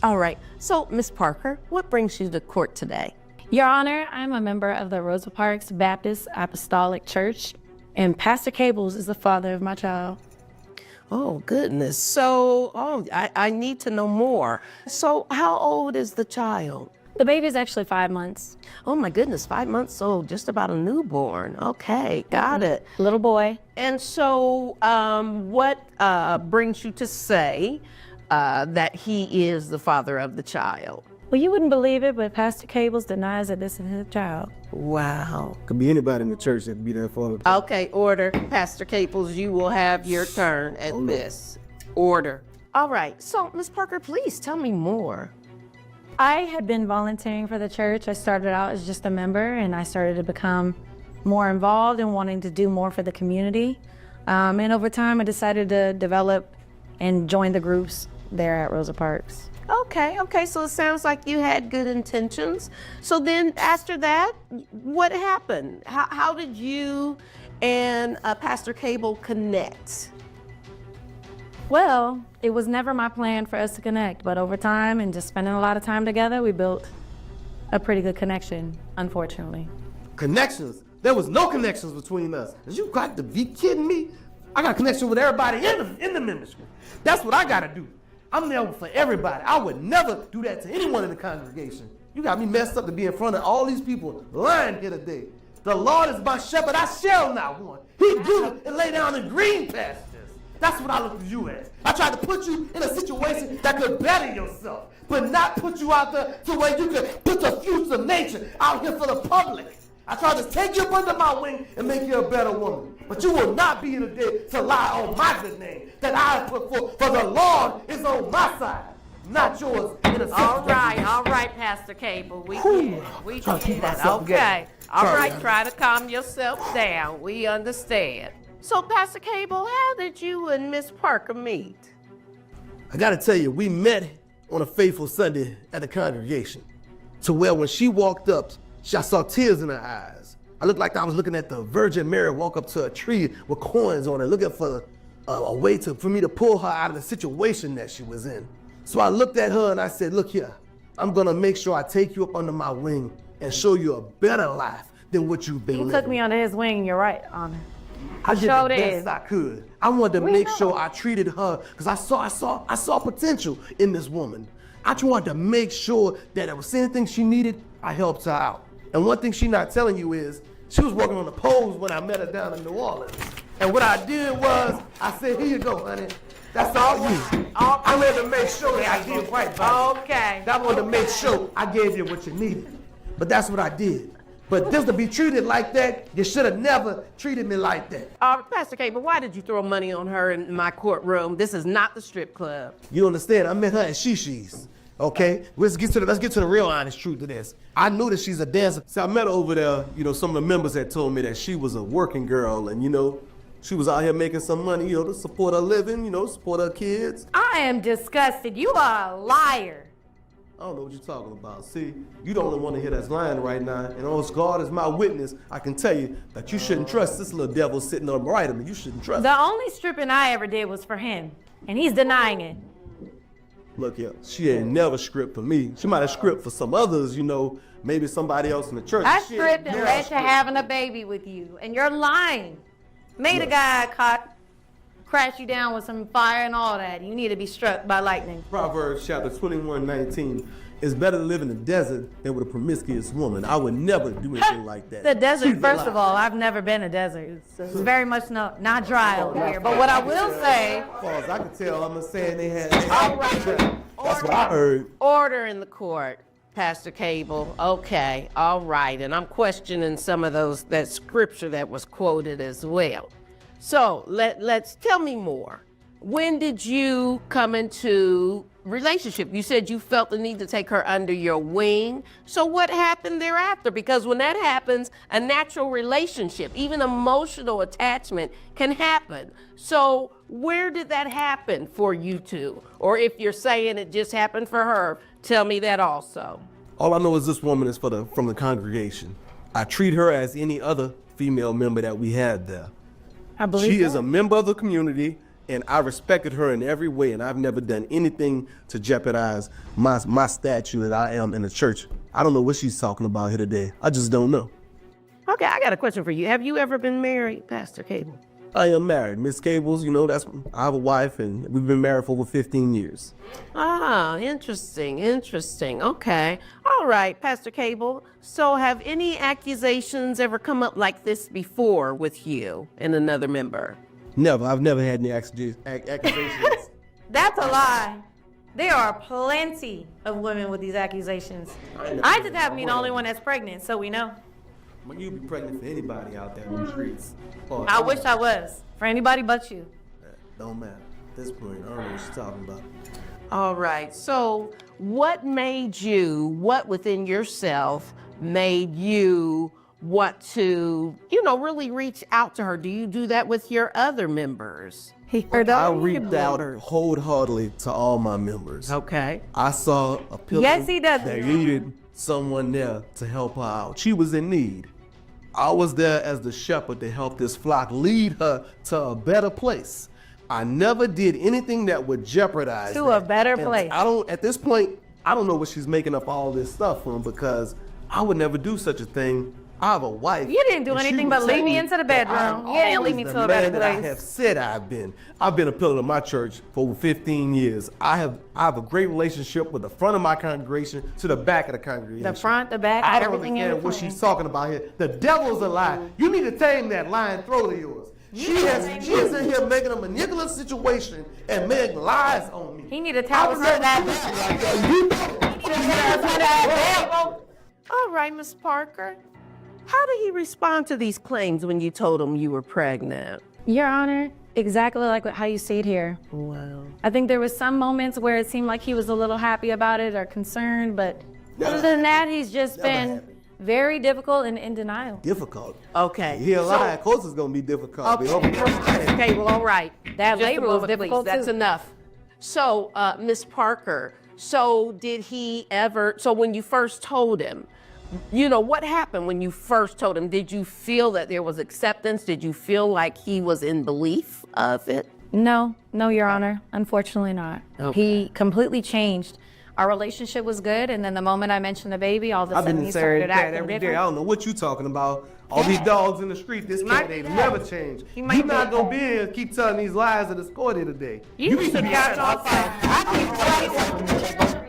All right. So, Miss Parker, what brings you to court today? Your Honor, I'm a member of the Rosa Parks Baptist Apostolic Church, and Pastor Cables is the father of my child. Oh, goodness. So, I need to know more. So, how old is the child? The baby is actually 5 months. Oh, my goodness, 5 months old, just about a newborn. Okay, got it. Little boy. And so, what brings you to say that he is the father of the child? Well, you wouldn't believe it, but Pastor Cables denies that this is his child. Wow. Could be anybody in the church that could be that father. Okay, order. Pastor Caples, you will have your turn at this. Order. All right, so Ms. Parker, please tell me more. I had been volunteering for the church. I started out as just a member, and I started to become more involved and wanting to do more for the community. And over time, I decided to develop and join the groups there at Rosa Parks. Okay, so it sounds like you had good intentions. So then after that, what happened? How did you and Pastor Cable connect? Well, it was never my plan for us to connect, but over time and just spending a lot of time together, we built a pretty good connection, unfortunately. Connections? There was no connections between us. You got to be kidding me? I got a connection with everybody in the ministry. That's what I got to do. I'm there for everybody. I would never do that to anyone in the congregation. You got me messed up to be in front of all these people lying here today. The Lord is my shepherd, I shall not want. He grew and lay down in green pastures. That's what I look at you as. I tried to put you in a situation that could better yourself, but not put you out there to where you could put the fruits of nature out here for the public. I tried to take you up under my wing and make you a better woman. But you will not be in the day to lie on my good name that I have put forth, for the Lord is on my side, not yours. All right, Pastor Cable, we get it. Okay, all right, try to calm yourself down. We understand. So, Pastor Cable, how did you and Miss Parker meet? I gotta tell you, we met on a faithful Sunday at the congregation, to where when she walked up, I saw tears in her eyes. I looked like I was looking at the Virgin Mary walk up to a tree with coins on it, looking for a way for me to pull her out of the situation that she was in. So I looked at her and I said, look here, I'm gonna make sure I take you up under my wing and show you a better life than what you've been living. He took me under his wing, you're right, Honor. I did the best I could. I wanted to make sure I treated her, because I saw potential in this woman. I just wanted to make sure that if there was anything she needed, I helped her out. And one thing she's not telling you is, she was working on the poles when I met her down in New Orleans. And what I did was, I said, here you go, honey. That's all you. I wanted to make sure that I did right by you. Okay. I wanted to make sure I gave you what you needed. But that's what I did. But just to be treated like that, you should have never treated me like that. Pastor Cable, why did you throw money on her in my courtroom? This is not the strip club. You understand? I met her at Shishi's. Okay, let's get to the real honest truth of this. I knew that she's a dancer. So I met her over there. Some of the members had told me that she was a working girl, and she was out here making some money, to support her living, support her kids. I am disgusted. You are a liar. I don't know what you're talking about. See, you the only one to hear that's lying right now. And as God is my witness, I can tell you that you shouldn't trust this little devil sitting on the right of me. You shouldn't trust him. The only stripping I ever did was for him, and he's denying it. Look here, she ain't never script for me. She might have script for some others, maybe somebody else in the church. I stripped and led to having a baby with you, and you're lying. Made a guy crash you down with some fire and all that. You need to be struck by lightning. Proverbs chapter 21:19. It's better to live in the desert than with a promiscuous woman. I would never do anything like that. The desert, first of all, I've never been a desert. It's very much not dry over here. But what I will say... As far as I can tell, I'm saying they had... All right. That's what I heard. Order in the court, Pastor Cable. Okay, all right. And I'm questioning some of that scripture that was quoted as well. So let's tell me more. When did you come into relationship? You said you felt the need to take her under your wing. So what happened thereafter? Because when that happens, a natural relationship, even emotional attachment can happen. So where did that happen for you two? Or if you're saying it just happened for her, tell me that also. All I know is this woman is from the congregation. I treat her as any other female member that we had there. I believe she is a member of the community, and I respected her in every way, and I've never done anything to jeopardize my statue that I am in the church. I don't know what she's talking about here today. I just don't know. Okay, I got a question for you. Have you ever been married, Pastor Cable? I am married. Miss Cables, you know, I have a wife, and we've been married for over 15 years. Ah, interesting. Okay. All right, Pastor Cable. So have any accusations ever come up like this before with you and another member? Never. I've never had any accusations. That's a lie. There are plenty of women with these accusations. I just happen to be the only one that's pregnant, so we know. You'd be pregnant for anybody out there on the streets. I wish I was. For anybody but you. Don't matter. At this point, I don't know what she's talking about. All right. So what within yourself made you want to, really reach out to her? Do you do that with your other members? I reached out wholeheartedly to all my members. Okay. I saw a pillar Yes, he does. that needed someone there to help her out. She was in need. I was there as the shepherd to help this flock lead her to a better place. I never did anything that would jeopardize To that. a better And place. at this point, I don't know what she's making up all this stuff from, because I would never do such a thing. I have a wife. You didn't do and she anything would but lead tell me into the that bedroom. I'm You didn't always lead me the to a better man that I place. have said I've been. I've been a pillar of my church for over 15 years. I have a great relationship with the front of my congregation to the back of the congregation. The front, the back, I don't everything in understand what between. she's talking about here. The devil's a lie. You need to tame that lying throat of yours. She is in here making a manipulative situation and making lies on me. He need to tell us that. All right, Miss Parker. How did he respond to these claims when you told him you were pregnant? Your Honor, exactly like how you see it here. Wow. I think there was some moments where it seemed like he was a little happy about it or concerned, but other than that, he's just been very difficult and in denial. Difficult. Okay. He a lie. Of course it's going to be difficult. Okay, well, all right. That Just a labor was moment, please. difficult, That's too. enough. So, Miss Parker, so when you first told him, what happened when you first told him? Did you feel that there was acceptance? Did you feel like he was in belief of it? No, Your Honor, unfortunately not. Okay. He completely changed. Our relationship was good, and then the moment I mentioned the baby, all of a I've sudden been he saying started that acting every day. different. I don't know what you talking about. All these dogs in the street, this cat ain't never changed. You're not going to be here and keep telling these lies at the score here today. You should be out off fire.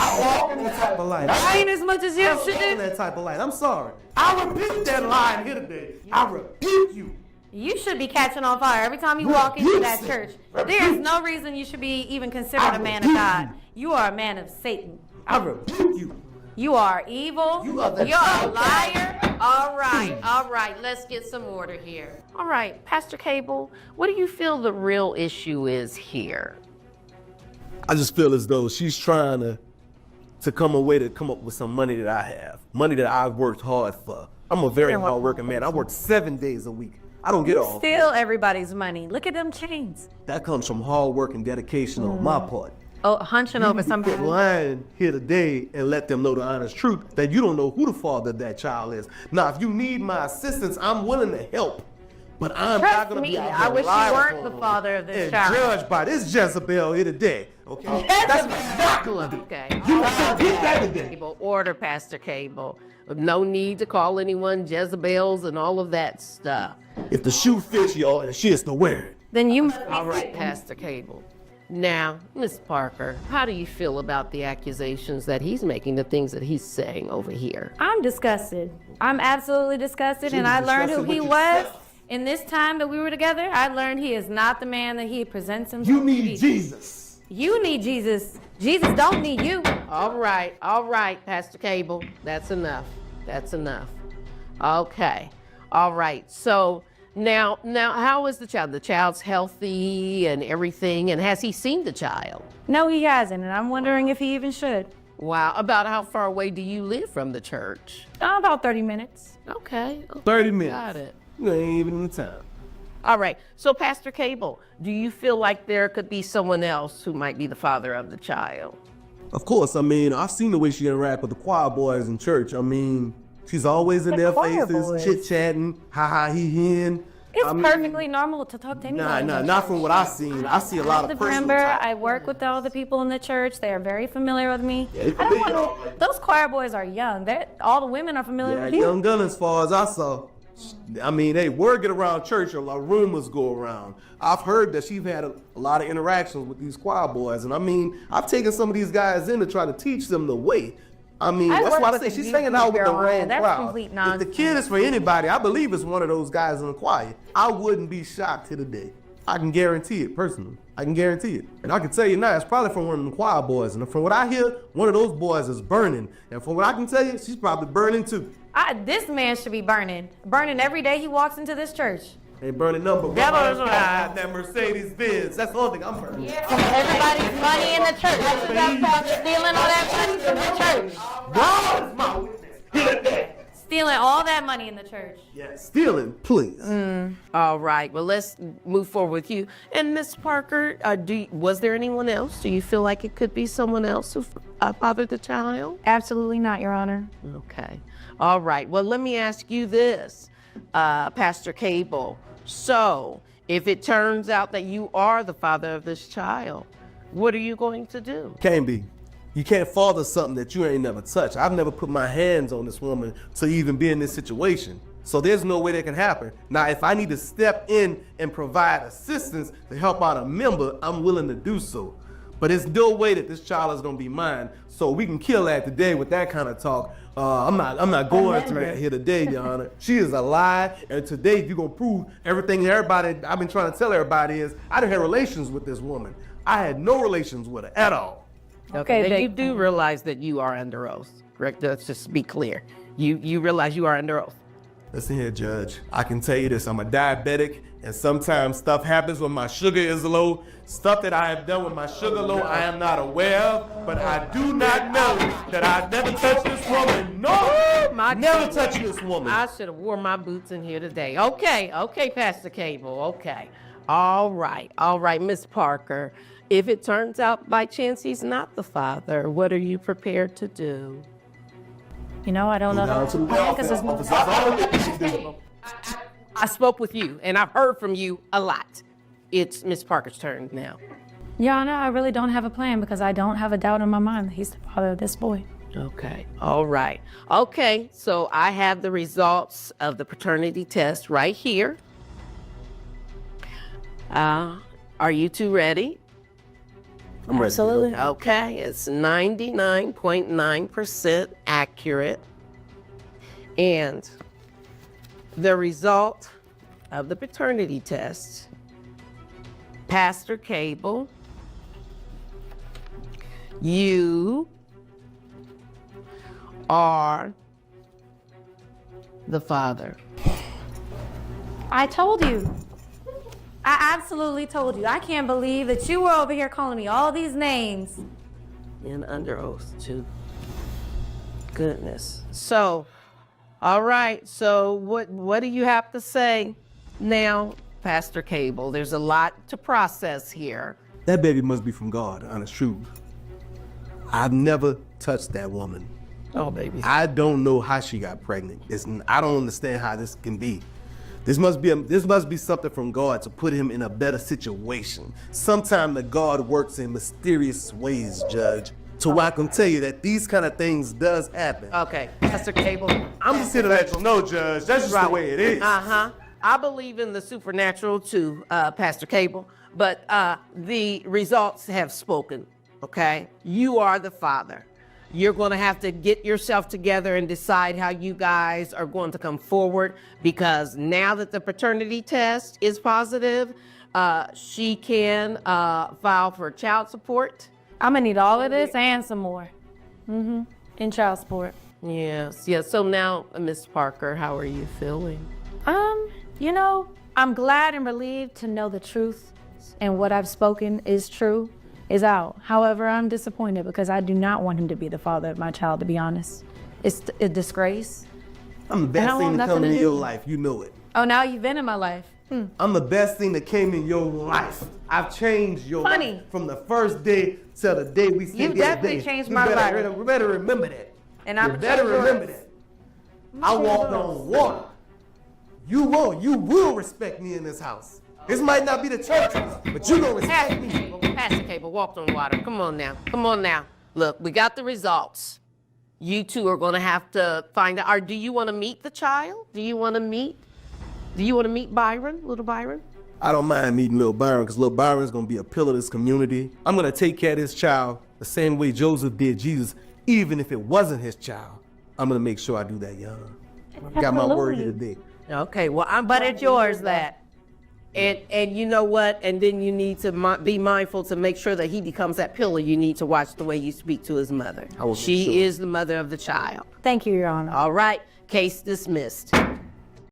I walk in that type of light. I ain't as much as you I walk in should. that type of light. I'm sorry. I repeat that lie here today. I rebuke you. You should be catching on fire every time you walk into that church. There is no reason you should be even considered a man of God. You are a man of Satan. I rebuke you. You are evil. You are the You're a liar. All right, let's get some order here. All right, Pastor Cable, what do you feel the real issue is here? I just feel as though she's trying to come up with some money that I have, money that I've worked hard for. I'm a very hard working man. I work 7 days a week. I don't get You off. steal everybody's money. Look at them chains. That comes from hard work and dedication on my part. Oh, hunching over somebody. Quit lying here today and let them know the honest truth that you don't know who the father of that child is. Now, if you need my assistance, I'm willing to help. But I'm Trust not going to me, be out I here wish you lying weren't for the them father of this and child. judged by this Jezebel here today. Okay? That's exactly what I do. Okay. You get that today. Cable, order, Pastor Cable. No need to call anyone Jezebels and all of that stuff. If the shoe fits y'all and she is to wear it. Then you. All right, Pastor Cable. Now, Miss Parker, how do you feel about the accusations that he's making, the things that he's saying over here? I'm disgusted. I'm absolutely disgusted, and I learned who he was. In this time that we were together, I learned he is not the man that he presents himself You to be. need Jesus. You need Jesus. Jesus don't need you. All right, Pastor Cable. That's enough. Okay. All right. So now, how is the child? The child's healthy and everything, and has he seen the child? No, he hasn't, and I'm wondering if he even should. Wow. About how far away do you live from the church? About 30 minutes. Okay. 30 minutes. Got it. You ain't even in the town. All right. So, Pastor Cable, do you feel like there could be someone else who might be the father of the child? Of course, I mean, I've seen the way she interact with the choir boys in church. I mean, she's always in their choir faces, boys. chit-chatting, ha-ha, he-hin. It's perfectly normal to talk to anybody. Not from what I've seen. I see a lot I'm of the personal member. talk. I work with all the people in the church. They are very familiar with me. Yeah, I don't want to, those choir boys are young. All the women are familiar Yeah, with you. young gun as far as I saw. I mean, hey, word get around church, a lot of rumors go around. I've heard that she's had a lot of interactions with these choir boys, and I mean, I've taken some of these guys in to try to teach them the way. I mean, that's work why I with say the she's youth hanging out with the girl, wrong that's crowd. complete If the nonsense. kid is for anybody, I believe it's one of those guys in the choir. I wouldn't be shocked to the day. I can guarantee it personally. I can guarantee it. And I can tell you now, it's probably from one of the choir boys. And from what I hear, one of those boys is burning. And from what I can tell you, she's probably burning too. This man should be burning every day he walks into this church. They burning number. Devil's right. That Mercedes Benz. That's the only thing I'm burning. Everybody's money in the church. That's what that's called, stealing all that money from the church. God is my witness. Hit that. Stealing all that money in the church. Yeah, stealing, please. All right, well, let's move forward with you. And Miss Parker, was there anyone else? Do you feel like it could be someone else who fathered the child? Absolutely not, Your Honor. Okay. All right. Well, let me ask you this, Pastor Cable. So, if it turns out that you are the father of this child, what are you going to do? Can't be. You can't father something that you ain't never touched. I've never put my hands on this woman to even be in this situation. So there's no way that can happen. Now, if I need to step in and provide assistance to help out a member, I'm willing to do so. But there's no way that this child is gonna be mine. So we can kill that today with that kind of talk. I'm not going through that here today, Your Honor. She is a lie, and today you're gonna prove everything everybody I've been trying to tell everybody is I didn't have relations with this woman. I had no relations with her at all. Okay, and you do realize that you are under oath, correct? Let's just be clear. You realize you are under oath. Listen here, Judge. I can tell you this. I'm a diabetic, and sometimes stuff happens when my sugar is low. Stuff that I have done with my sugar low, I am not aware of, but I do not know that I've never touched this woman. No, never touched this woman. I should have worn my boots in here today. Okay, Pastor Cable, okay. All right, Miss Parker. If it turns out by chance he's not the father, what are you prepared to do? You know, I don't know. I spoke with you, and I've heard from you a lot. It's Miss Parker's turn now. Your Honor, I really don't have a plan because I don't have a doubt in my mind that he's the father of this boy. Okay, all right. Okay, so I have the results of the paternity test right here. Are you two ready? I'm ready. Absolutely. Okay, it's 99.9% accurate. And the result of the paternity test, Pastor Cable, you are the father. I told you. I absolutely told you. I can't believe that you were over here calling me all these names. And under oath, too. Goodness. So, all right. So what do you have to say now, Pastor Cable? There's a lot to process here. That baby must be from God, honest truth. I've never touched that woman. Oh, baby. I don't know how she got pregnant. I don't understand how this can be. This must be something from God to put him in a better situation. Sometimes the God works in mysterious ways, Judge. So I can tell you that these kind of things does happen. Okay, Pastor Cable. I'm just here to let you know, Judge. That's just the way it is. Uh-huh. I believe in the supernatural too, Pastor Cable, but the results have spoken, okay? You are the father. You're going to have to get yourself together and decide how you guys are going to come forward, because now that the paternity test is positive, she can file for child support. I'm gonna need all of this and some more. In child support. Yes. So now, Miss Parker, how are you feeling? You know, I'm glad and relieved to know the truth and what I've spoken is true. Is out. However, I'm disappointed because I do not want him to be the father of my child, to be honest. It's a disgrace. I'm the best thing to come in your life. You know it. Oh, now you've been in my life. I'm the best thing that came in your life. I've changed your life from the first day till the day we sit here. You definitely changed my life. We better remember that. And I'm better remember that. I walked on water. you will respect me in this house. This might not be the church, but you gonna respect me. Pass the cable, walked on water. Come on now. Look, we got the results. You two are gonna have to find out, do you wanna meet the child? Do you wanna meet Byron, little Byron? I don't mind meeting little Byron, because little Byron's gonna be a pillar of this community. I'm gonna take care of this child the same way Joseph did Jesus, even if it wasn't his child. I'm gonna make sure I do that young. I got my word here today. Okay, well, but it's yours that. And you know what? And then you need to be mindful to make sure that he becomes that pillar. You need to watch the way you speak to his mother. I will make She sure. is the mother of the child. Thank you, Your Honor. All right, case dismissed.